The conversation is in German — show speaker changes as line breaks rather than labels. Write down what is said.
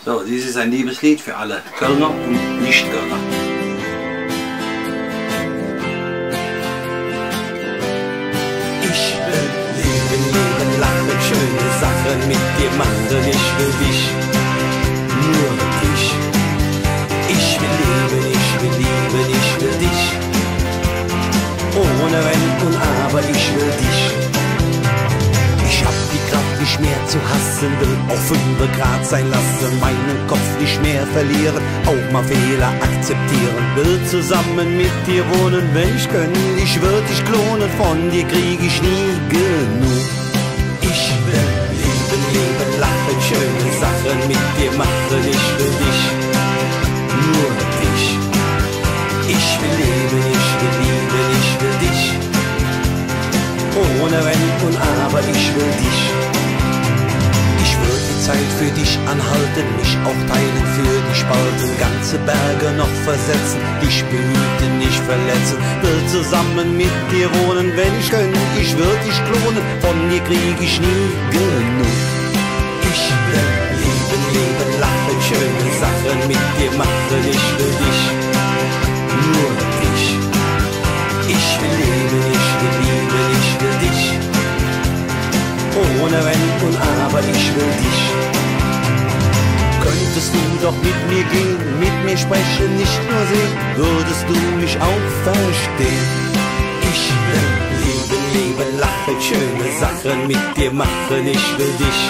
So, dies ist ein Liebeslied für alle Kölner und Nicht-Kölner.
Ich will leben, leben, lachen, schöne Sachen mit dir machen, ich will dich, nur dich. Ich will leben, ich will lieben, ich will dich, ohne Wenn und Aber, ich will dich. Ich hab die Kraft nicht mehr zu hassen, will auf 5 Grad sein lassen, meinen Kopf nicht mehr verlieren, auch mal Fehler akzeptieren, will zusammen mit dir wohnen, wenn ich könnte, ich würd dich klonen, von dir krieg ich nie genug. Ich will leben, leben, lachen, schöne Sachen mit dir machen, ich will dich, nur dich. Ich will leben, ich will lieben, ich will dich, ohne Wenn und Aber, ich will dich. Ich will die Zeit für dich anhalten, mich auch teilen, für dich spalten, ganze Berge noch versetzen, dich behüten, nicht verletzen, will zusammen mit dir wohnen, wenn ich könnte, ich würd dich klonen, von dir krieg ich nie genug. Ich will leben, leben, lachen, schöne Sachen mit dir machen, ich will dich, nur dich. Ich will leben, ich will lieben, ich will dich, ohne Wenn und Aber, ich will dich. Könntest du doch mit mir gehen, mit mir sprechen, nicht nur sehen, würdest du mich auch verstehen. Ich will leben, leben, lachen, schöne Sachen mit dir machen, ich will dich,